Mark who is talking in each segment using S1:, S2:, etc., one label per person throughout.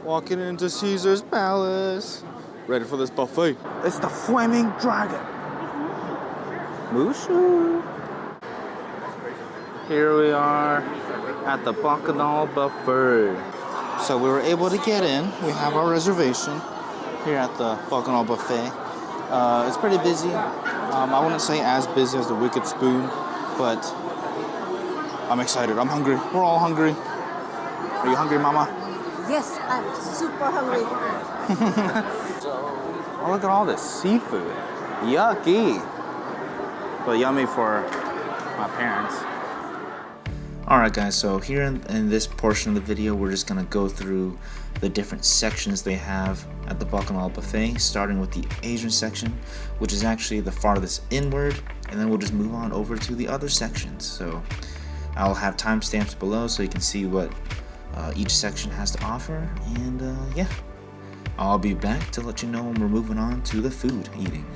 S1: Walking into Caesar's Palace. Ready for this buffet. It's the Flaming Dragon. Mushu. Here we are at the Bacchanal Buffet. So we were able to get in. We have our reservation here at the Bacchanal Buffet. It's pretty busy. I wouldn't say as busy as the Wicked Spoon, but I'm excited. I'm hungry. We're all hungry. Are you hungry, Mama?
S2: Yes, I'm super hungry.
S1: Oh, look at all this seafood. Yucky. But yummy for my parents. Alright guys, so here in this portion of the video, we're just going to go through the different sections they have at the Bacchanal Buffet, starting with the Asian section, which is actually the farthest inward, and then we'll just move on over to the other sections. So I'll have timestamps below so you can see what each section has to offer, and yeah, I'll be back to let you know when we're moving on to the food eating.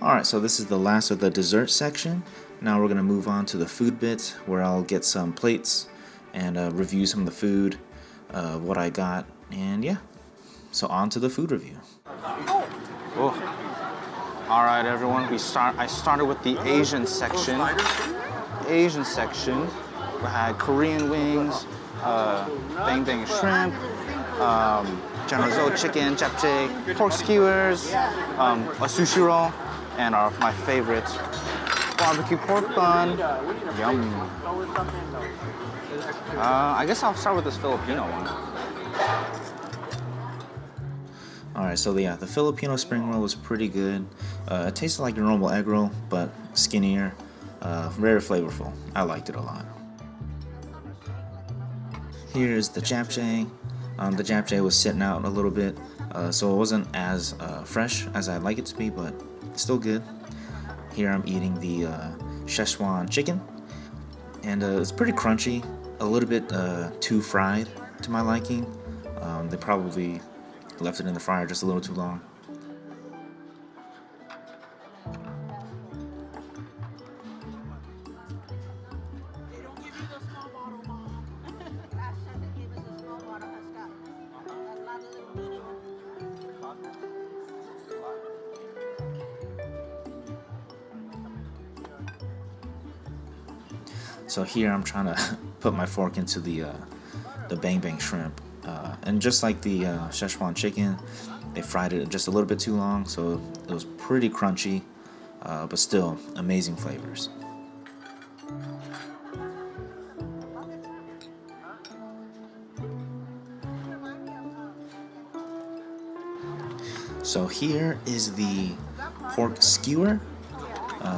S1: Alright, so this is the last of the dessert section. Now we're going to move on to the food bit, where I'll get some plates and review some of the food, what I got, and yeah. So on to the food review. Oh. Alright everyone, I started with the Asian section. We had Korean wings, bang bang shrimp, General Tso chicken, japchae, pork skewers, a sushi roll, and my favorite, barbecue pork bun. Yum. I guess I'll start with this Filipino one. Alright, so yeah, the Filipino spring roll was pretty good. It tasted like your normal egg roll, but skinnier, very flavorful. I liked it a lot. Here's the japchae. The japchae was sitting out a little bit, so it wasn't as fresh as I'd like it to be, but still good. Here I'm eating the Szechuan chicken, and it's pretty crunchy, a little bit too fried to my liking. They probably left it in the fryer just a little too long. So here I'm trying to put my fork into the bang bang shrimp, and just like the Szechuan chicken, they fried it just a little bit too long, so it was pretty crunchy, but still amazing flavors. So here is the pork skewer.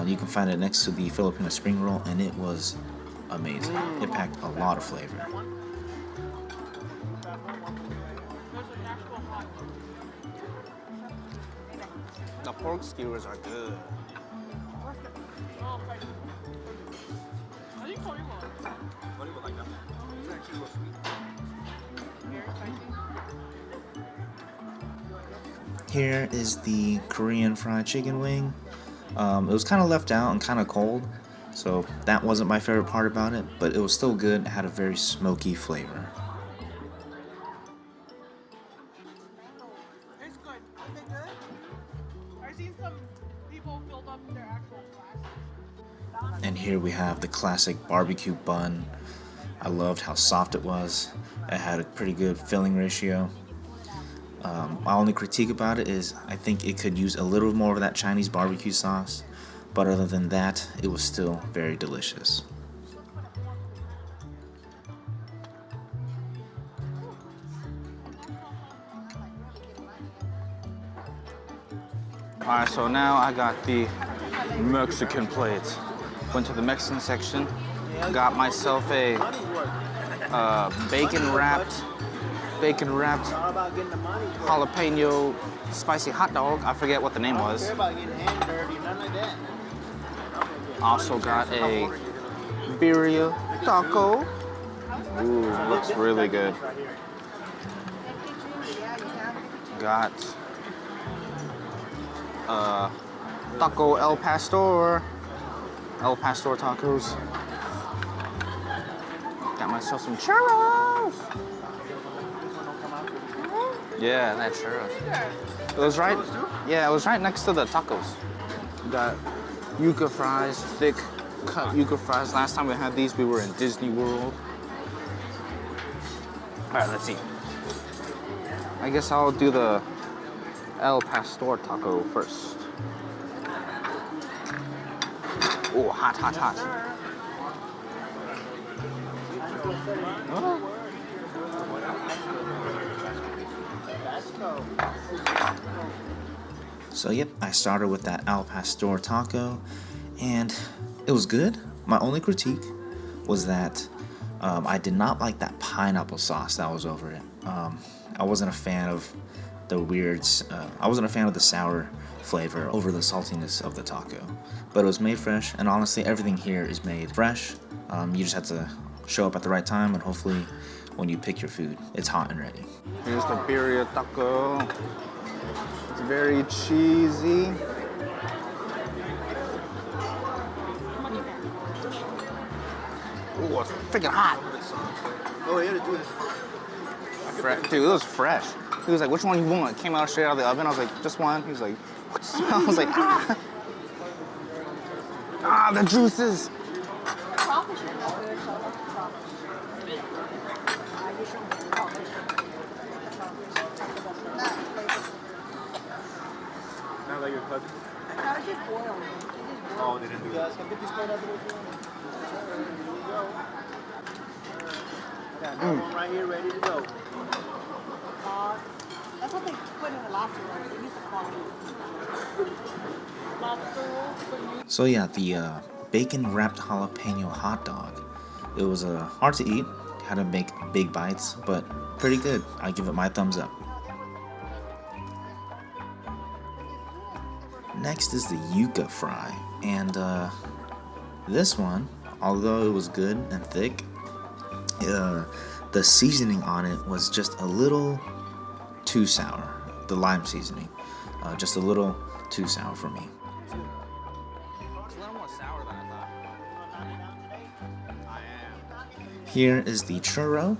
S1: You can find it next to the Filipino spring roll, and it was amazing. It packed a lot of flavor. The pork skewers are good. Here is the Korean fried chicken wing. It was kind of left out and kind of cold, so that wasn't my favorite part about it, but it was still good. It had a very smoky flavor.
S3: It's good. Is it good? I've seen some people filled up their actual glasses.
S1: And here we have the classic barbecue bun. I loved how soft it was. It had a pretty good filling ratio. My only critique about it is I think it could use a little more of that Chinese barbecue sauce, but other than that, it was still very delicious. Alright, so now I got the Mexican plate. Went to the Mexican section, got myself a bacon wrapped jalapeno spicy hot dog. I forget what the name was. Also got a birria taco. Ooh, looks really good. Got taco El Pastor tacos. Got myself some churros. Yeah, that churros. It was right. Yeah, it was right next to the tacos. We got yuca fries, thick cut yuca fries. Last time we had these, we were in Disney World. All right, let's see. I guess I'll do the El Pastor taco first. Oh, hot, hot, hot. Oh. So yep, I started with that al pastor taco, and it was good. My only critique was that I did not like that pineapple sauce that was over it. I wasn't a fan of the I wasn't a fan of the sour flavor over the saltiness of the taco. But it was made fresh, and honestly, everything here is made fresh. You just have to show up at the right time, and hopefully when you pick your food, it's hot and ready. Here's the birria taco. It's very cheesy. freaking hot.
S4: Oh, yeah, to do this.
S1: Dude, it was fresh. He was like, which one you want? It came out straight out of the oven. I was like, just one. He was like, what? I was like, ah. Ah, the juices.
S2: Crawfish is no good, so I like the crawfish. I usually get crawfish. Not flavored.
S4: Not like your cousin?
S2: No, it's just boiled.
S4: Oh, they didn't do that. Can get this plate out of the way? There you go. I got another one right here ready to go.
S2: That's what they put in the lobster rolls. They used to call it lobster rolls.
S1: So yeah, the bacon wrapped jalapeno hot dog. It was hard to eat. Had to make big bites, but pretty good. I give it my thumbs up. Next is the yuca fry, and this one, although it was good and thick, the seasoning on it was just a little too sour. The lime seasoning, just a little too sour for me. It's a little more sour than I thought. I am. Here is the churro,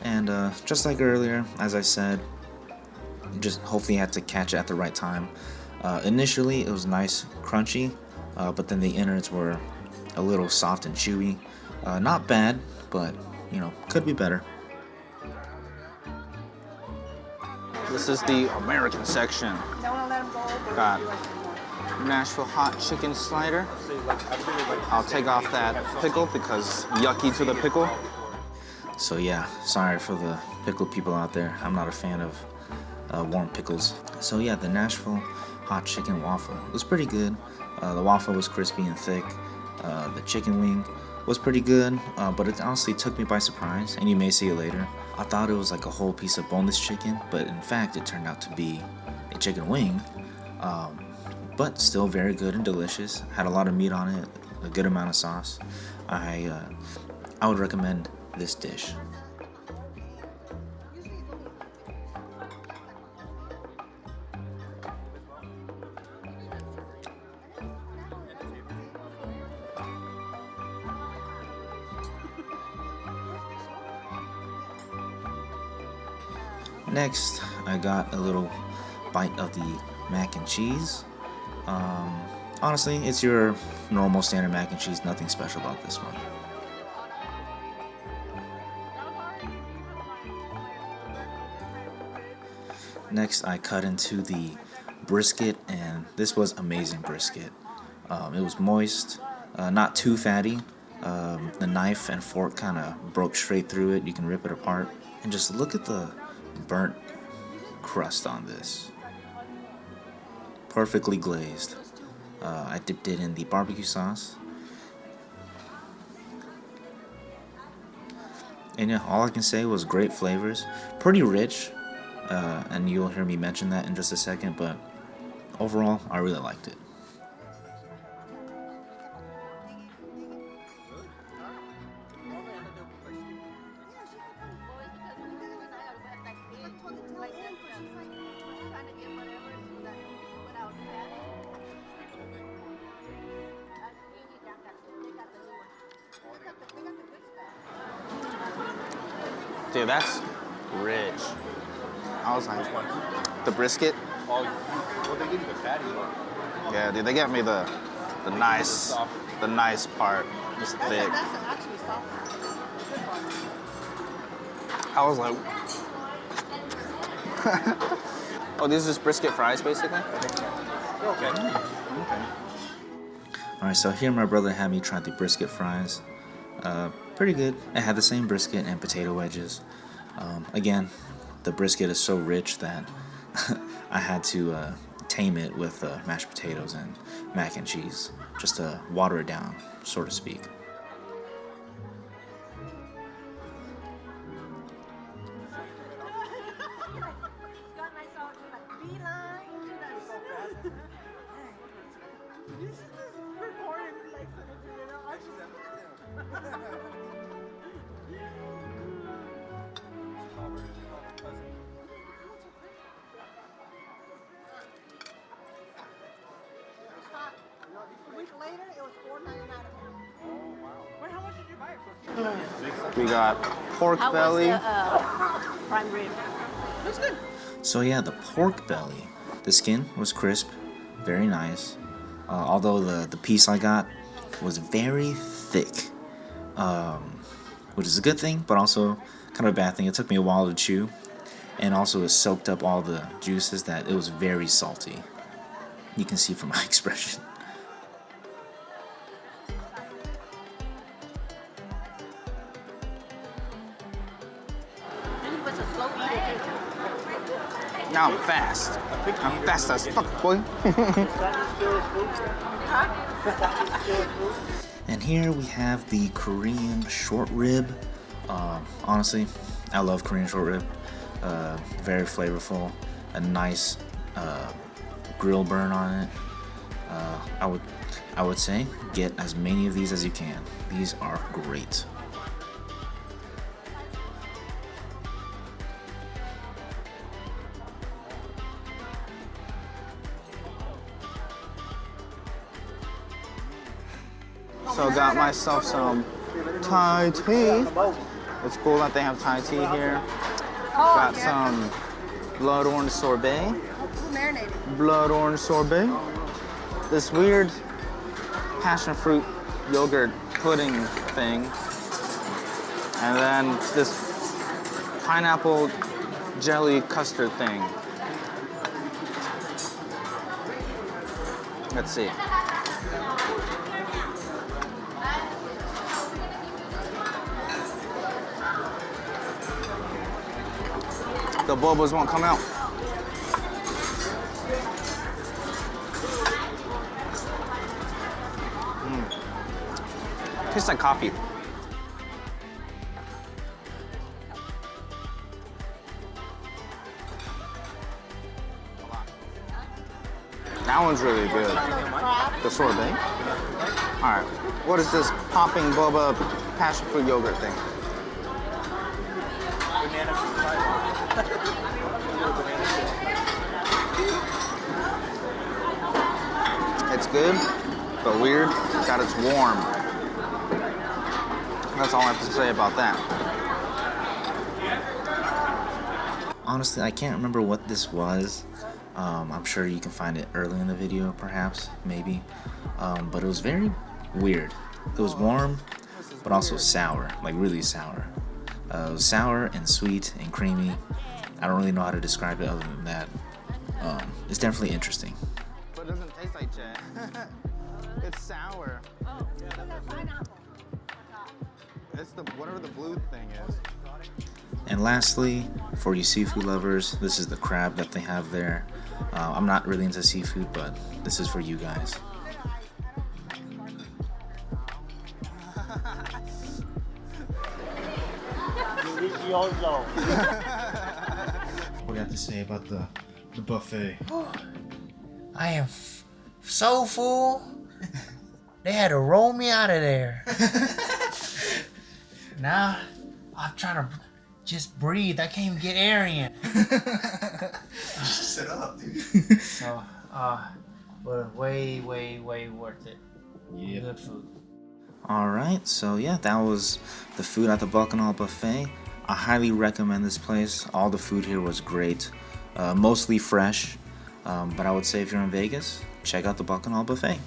S1: and just like earlier, as I said, just hopefully had to catch it at the right time. Initially, it was nice, crunchy, but then the innards were a little soft and chewy. Not bad, but you know, could be better. This is the American section.
S2: Don't want to let them go over.
S1: Got Nashville hot chicken slider. I'll take off that pickle because yucky to the pickle. So yeah, sorry for the pickle people out there. I'm not a fan of warm pickles. So yeah, the Nashville hot chicken waffle was pretty good. The waffle was crispy and thick. The chicken wing was pretty good, but it honestly took me by surprise, and you may see it later. I thought it was like a whole piece of boneless chicken, but in fact it turned out to be a chicken wing, but still very good and delicious. Had a lot of meat on it, a good amount of sauce. I would recommend this dish. Next, I got a little bite of the mac and cheese. Honestly, it's your normal standard mac and cheese, nothing special about this one. Next, I cut into the brisket, and this was amazing brisket. It was moist, not too fatty. The knife and fork kind of broke straight through it. You can rip it apart. And just look at the burnt crust on this. Perfectly glazed. I dipped it in the barbecue sauce. And yeah, all I can say was great flavors. Pretty rich. And you'll hear me mention that in just a second, but overall, I really liked it. Dude, that's rich. I was like, the brisket.
S4: Oh, well, they give you the fatty one.
S1: Yeah, dude, they got me the nice part, just thick.
S2: That's actually soft.
S1: I was like, oh, these are just brisket fries, basically.
S4: Okay.
S1: Okay. All right, so here my brother had me try the brisket fries. Pretty good. It had the same brisket and potato wedges. Again, the brisket is so rich that I had to tame it with mashed potatoes and mac and cheese, just to water it down, so to speak.
S2: A week later, it was $4.99 a pound.
S3: Wait, how much did you buy it for?
S1: We got pork
S2: How
S1: belly.
S2: was the prime rib?
S3: It's good.
S1: So yeah, the pork belly. The skin was crisp, very nice. Although the piece I got was very thick, which is a good thing, but also kind of a bad thing. It took me a while to chew, and also it soaked up all the juices that it was very salty. You can see from my expression.
S2: And he was a slow eater too.
S1: Now I'm fast. I'm fast as fuck, boy. And here we have the Korean short rib. Honestly, I love Korean short rib. Very flavorful. A nice grill burn on it. I would say get as many of these as you can. These are great. So got myself some Thai tea. It's cool that they have Thai tea here. Got some blood orange sorbet.
S2: Marinated.
S1: Blood orange sorbet. This weird passion fruit yogurt pudding thing. And then this pineapple jelly custard thing. Let's see. The bubbles won't come out. Tastes like coffee. That one's really good. The sorbet. All right. What is this popping boba passion fruit yogurt thing? It's good, but weird that it's warm. That's all I have to say about that. Honestly, I can't remember what this was. I'm sure you can find it early in the video, perhaps, maybe. But it was very weird. It was warm, but also sour, like really sour. It was sour and sweet and creamy. I don't really know how to describe it other than that. It's definitely interesting. But it doesn't taste like Jet. It's sour.
S2: Oh, pineapple.
S1: It's whatever the blue thing is. And lastly, for you seafood lovers, this is the crab that they have there. I'm not really into seafood, but this is for you guys. What do you have to say about the buffet?
S5: I am so full. They had to roll me out of there. Now I'm trying to just breathe. I can't even get air in.
S4: Just sit up, dude.
S5: So, but way worth it.
S4: Yeah.
S5: Good food.
S1: Alright, so yeah, that was the food at the Bacchanal Buffet. I highly recommend this place. All the food here was great. Mostly fresh. But I would say if you're in Vegas, check out the Bacchanal Buffet.